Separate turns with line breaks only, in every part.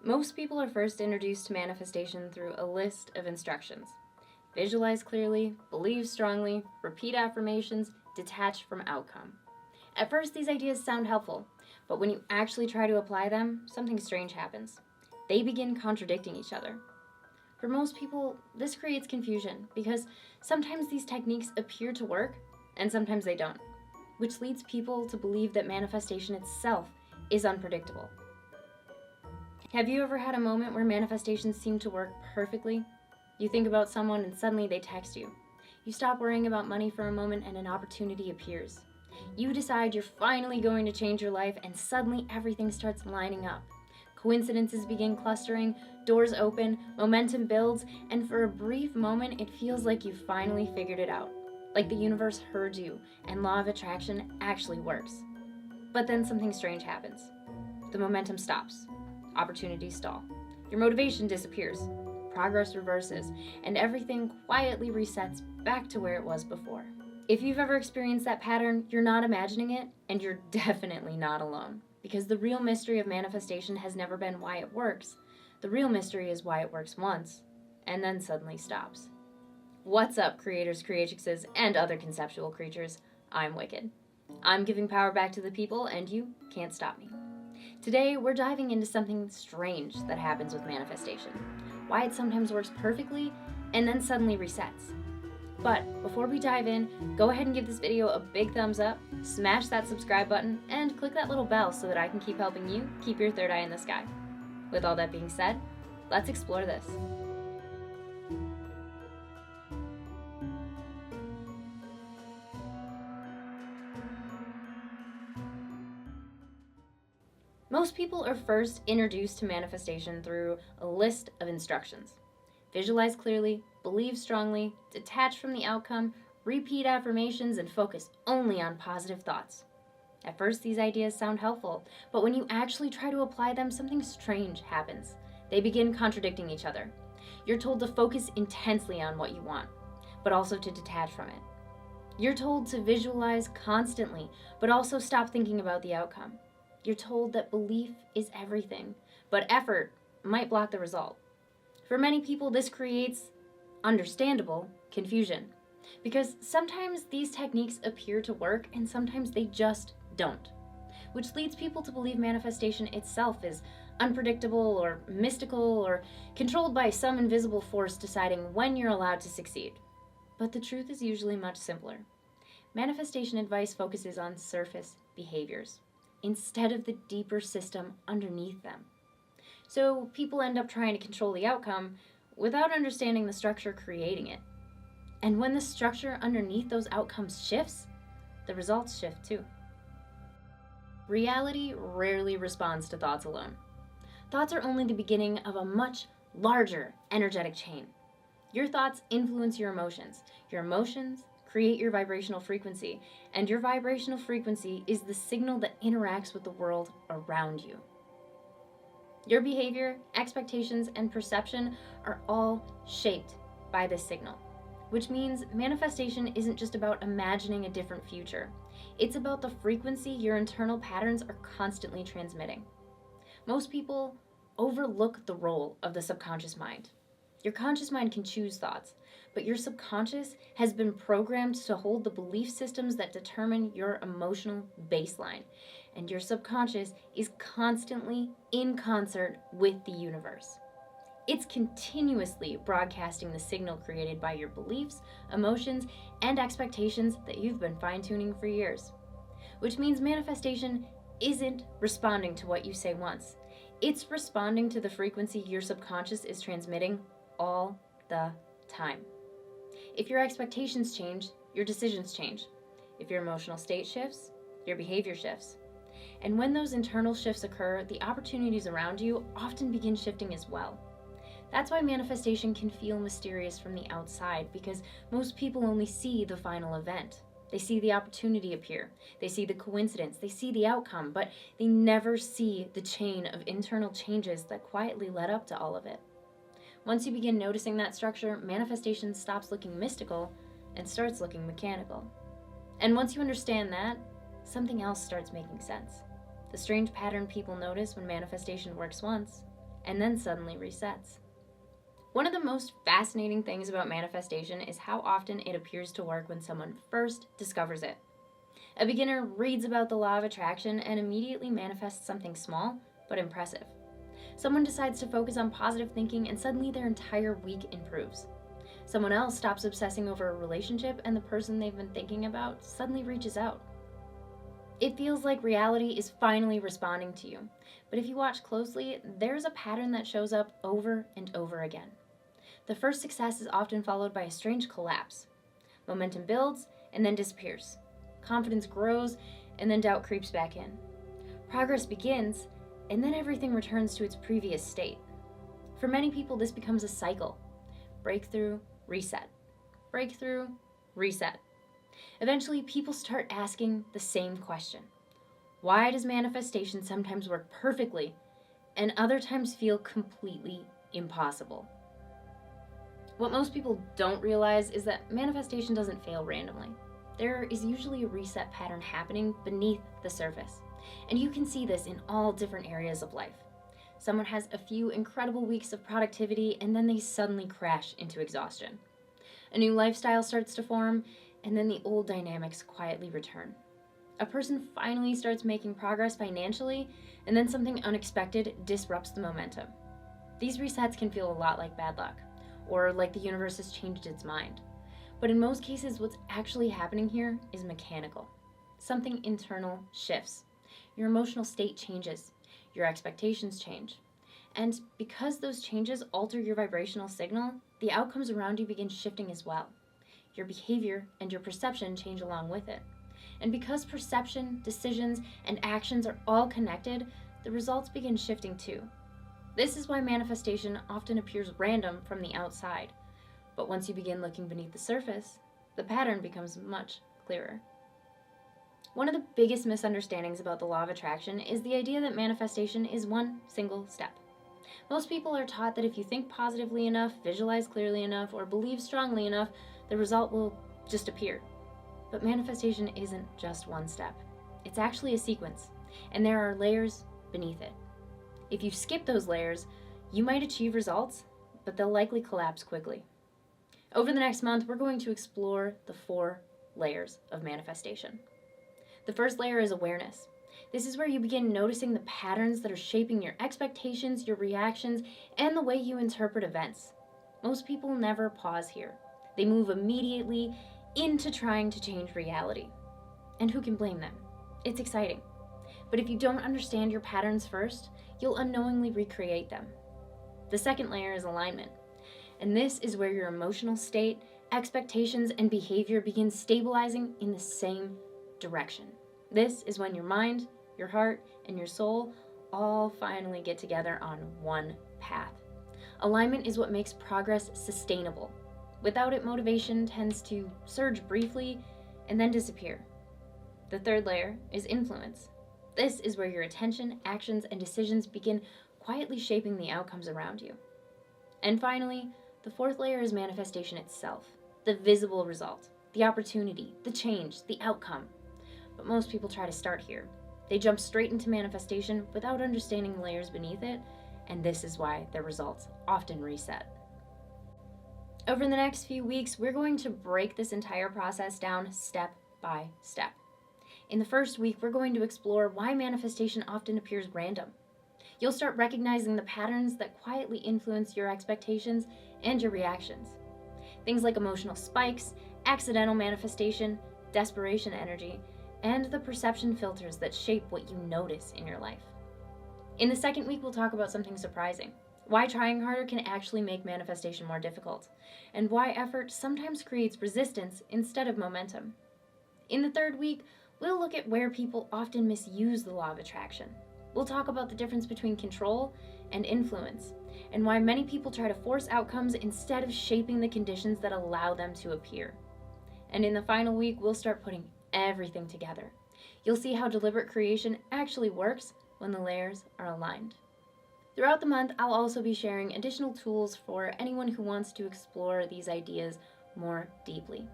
Most people are first introduced to manifestation through a list of instructions. Visualize clearly, believe strongly, repeat affirmations, detach from outcome. At first, these ideas sound helpful, but when you actually try to apply them, something strange happens. They begin contradicting each other. For most people, this creates confusion because sometimes these techniques appear to work and sometimes they don't, which leads people to believe that manifestation itself is unpredictable. Have you ever had a moment where manifestations seem to work perfectly? You think about someone and suddenly they text you. You stop worrying about money for a moment and an opportunity appears. You decide you're finally going to change your life and suddenly everything starts lining up. Coincidences begin clustering, doors open, momentum builds, and for a brief moment it feels like you've finally figured it out. Like the universe heard you and law of attraction actually works. But then something strange happens. The momentum stops. Opportunities stall. Your motivation disappears. Progress reverses, and everything quietly resets back to where it was before. If you've ever experienced that pattern, you're not imagining it, and you're definitely not alone. Because the real mystery of manifestation has never been why it works. The real mystery is why it works once, and then suddenly stops. What's up, creators, creatrixes, and other conceptual creatures? I'm Wicked. I'm giving power back to the people, and you can't stop me. Today, we're diving into something strange that happens with manifestation. Why it sometimes works perfectly, and then suddenly resets. But before we dive in, go ahead and give this video a big thumbs up, smash that subscribe button, and click that little bell so that I can keep helping you keep your third eye in the sky. With all that being said, let's explore this. Most people are first introduced to manifestation through a list of instructions. Visualize clearly, believe strongly, detach from the outcome, repeat affirmations, and focus only on positive thoughts. At first, these ideas sound helpful, but when you actually try to apply them, something strange happens. They begin contradicting each other. You're told to focus intensely on what you want, but also to detach from it. You're told to visualize constantly, but also stop thinking about the outcome. You're told that belief is everything, but effort might block the result. For many people, this creates understandable confusion because sometimes these techniques appear to work and sometimes they just don't, which leads people to believe manifestation itself is unpredictable or mystical or controlled by some invisible force deciding when you're allowed to succeed. But the truth is usually much simpler. Manifestation advice focuses on surface behaviors instead of the deeper system underneath them. So people end up trying to control the outcome without understanding the structure creating it. And when the structure underneath those outcomes shifts, the results shift too. Reality rarely responds to thoughts alone. Thoughts are only the beginning of a much larger energetic chain. Your thoughts influence your emotions. Your emotions create your vibrational frequency, and your vibrational frequency is the signal that interacts with the world around you. Your behavior, expectations, and perception are all shaped by this signal, which means manifestation isn't just about imagining a different future. It's about the frequency your internal patterns are constantly transmitting. Most people overlook the role of the subconscious mind. Your conscious mind can choose thoughts, but your subconscious has been programmed to hold the belief systems that determine your emotional baseline. And your subconscious is constantly in concert with the universe. It's continuously broadcasting the signal created by your beliefs, emotions, and expectations that you've been fine-tuning for years. Which means manifestation isn't responding to what you say once. It's responding to the frequency your subconscious is transmitting all the time. If your expectations change, your decisions change. If your emotional state shifts, your behavior shifts. And when those internal shifts occur, the opportunities around you often begin shifting as well. That's why manifestation can feel mysterious from the outside, because most people only see the final event. They see the opportunity appear, they see the coincidence, they see the outcome, but they never see the chain of internal changes that quietly led up to all of it. Once you begin noticing that structure, manifestation stops looking mystical and starts looking mechanical. And once you understand that, something else starts making sense. The strange pattern people notice when manifestation works once and then suddenly resets. One of the most fascinating things about manifestation is how often it appears to work when someone first discovers it. A beginner reads about the law of attraction and immediately manifests something small but impressive. Someone decides to focus on positive thinking and suddenly their entire week improves. Someone else stops obsessing over a relationship and the person they've been thinking about suddenly reaches out. It feels like reality is finally responding to you, but if you watch closely, there's a pattern that shows up over and over again. The first success is often followed by a strange collapse. Momentum builds and then disappears. Confidence grows and then doubt creeps back in. Progress begins and then everything returns to its previous state. For many people, this becomes a cycle. Breakthrough, reset. Breakthrough, reset. Eventually, people start asking the same question. Why does manifestation sometimes work perfectly and other times feel completely impossible? What most people don't realize is that manifestation doesn't fail randomly. There is usually a reset pattern happening beneath the surface, and you can see this in all different areas of life. Someone has a few incredible weeks of productivity and then they suddenly crash into exhaustion. A new lifestyle starts to form, and then the old dynamics quietly return. A person finally starts making progress financially, and then something unexpected disrupts the momentum. These resets can feel a lot like bad luck, or like the universe has changed its mind. But in most cases, what's actually happening here is mechanical. Something internal shifts. Your emotional state changes. Your expectations change. And because those changes alter your vibrational signal, the outcomes around you begin shifting as well. Your behavior and your perception change along with it. And because perception, decisions, and actions are all connected, the results begin shifting too. This is why manifestation often appears random from the outside. But once you begin looking beneath the surface, the pattern becomes much clearer. One of the biggest misunderstandings about the law of attraction is the idea that manifestation is one single step. Most people are taught that if you think positively enough, visualize clearly enough, or believe strongly enough, the result will just appear. But manifestation isn't just one step. It's actually a sequence, and there are layers beneath it. If you skip those layers, you might achieve results, but they'll likely collapse quickly. Over the next month, we're going to explore the 4 layers of manifestation. The first layer is awareness. This is where you begin noticing the patterns that are shaping your expectations, your reactions, and the way you interpret events. Most people never pause here. They move immediately into trying to change reality. And who can blame them? It's exciting. But if you don't understand your patterns first, you'll unknowingly recreate them. The second layer is alignment. And this is where your emotional state, expectations, and behavior begin stabilizing in the same direction. This is when your mind, your heart, and your soul all finally get together on one path. Alignment is what makes progress sustainable. Without it, motivation tends to surge briefly and then disappear. The third layer is influence. This is where your attention, actions, and decisions begin quietly shaping the outcomes around you. And finally, the fourth layer is manifestation itself, the visible result, the opportunity, the change, the outcome. But most people try to start here. They jump straight into manifestation without understanding the layers beneath it, and this is why their results often reset. Over the next few weeks, we're going to break this entire process down step by step. In the first week, we're going to explore why manifestation often appears random. You'll start recognizing the patterns that quietly influence your expectations and your reactions. Things like emotional spikes, accidental manifestation, desperation energy, and the perception filters that shape what you notice in your life. In the second week, we'll talk about something surprising. Why trying harder can actually make manifestation more difficult, and why effort sometimes creates resistance instead of momentum. In the third week, we'll look at where people often misuse the law of attraction. We'll talk about the difference between control and influence, and why many people try to force outcomes instead of shaping the conditions that allow them to appear. And in the final week, we'll start putting everything together. You'll see how deliberate creation actually works when the layers are aligned. Throughout the month, I'll also be sharing additional tools for anyone who wants to explore these ideas more deeply.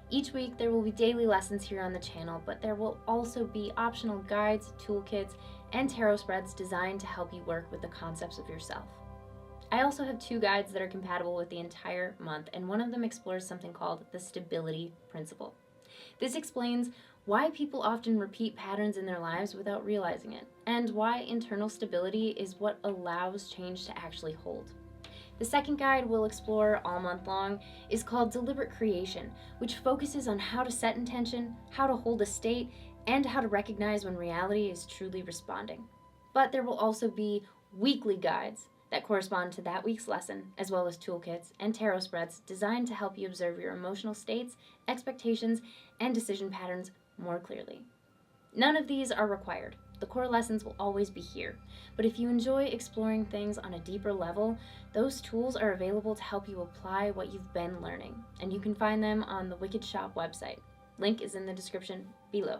Each week there will be daily lessons here on the channel, but there will also be optional guides, toolkits, and tarot spreads designed to help you work with the concepts of yourself. I also have 2 guides that are compatible with the entire month, and one of them explores something called the stability principle. This explains why people often repeat patterns in their lives without realizing it, and why internal stability is what allows change to actually hold. The second guide we'll explore all month long is called Deliberate Creation, which focuses on how to set intention, how to hold a state, and how to recognize when reality is truly responding. But there will also be weekly guides that correspond to that week's lesson, as well as toolkits and tarot spreads designed to help you observe your emotional states, expectations, and decision patterns more clearly. None of these are required. The core lessons will always be here, but if you enjoy exploring things on a deeper level, those tools are available to help you apply what you've been learning, and you can find them on the Wicked Shop website. Link is in the description below.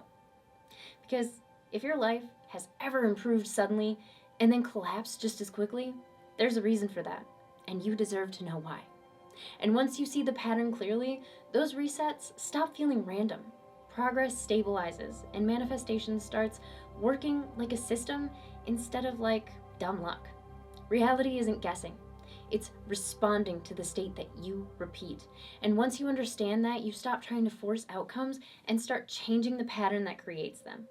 Because if your life has ever improved suddenly and then collapsed just as quickly, there's a reason for that, and you deserve to know why. And once you see the pattern clearly, those resets stop feeling random. Progress stabilizes, and manifestation starts working like a system instead of like dumb luck. Reality isn't guessing. It's responding to the state that you repeat. And once you understand that, you stop trying to force outcomes and start changing the pattern that creates them.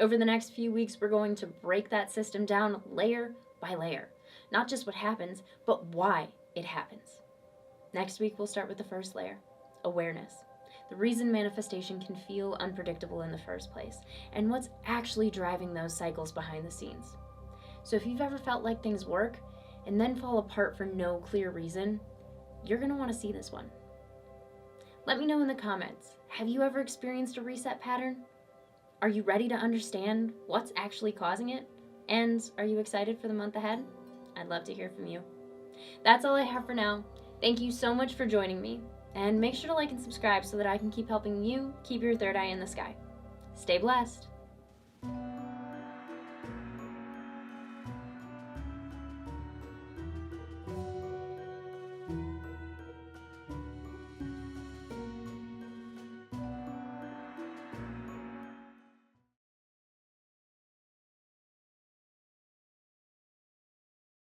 Over the next few weeks, we're going to break that system down layer by layer. Not just what happens, but why it happens. Next week, we'll start with the first layer, awareness. The reason manifestation can feel unpredictable in the first place, and what's actually driving those cycles behind the scenes. So if you've ever felt like things work and then fall apart for no clear reason, you're going to want to see this one. Let me know in the comments, have you ever experienced a reset pattern? Are you ready to understand what's actually causing it? And are you excited for the month ahead? I'd love to hear from you. That's all I have for now. Thank you so much for joining me. And make sure to like and subscribe so that I can keep helping you keep your third eye in the sky. Stay blessed.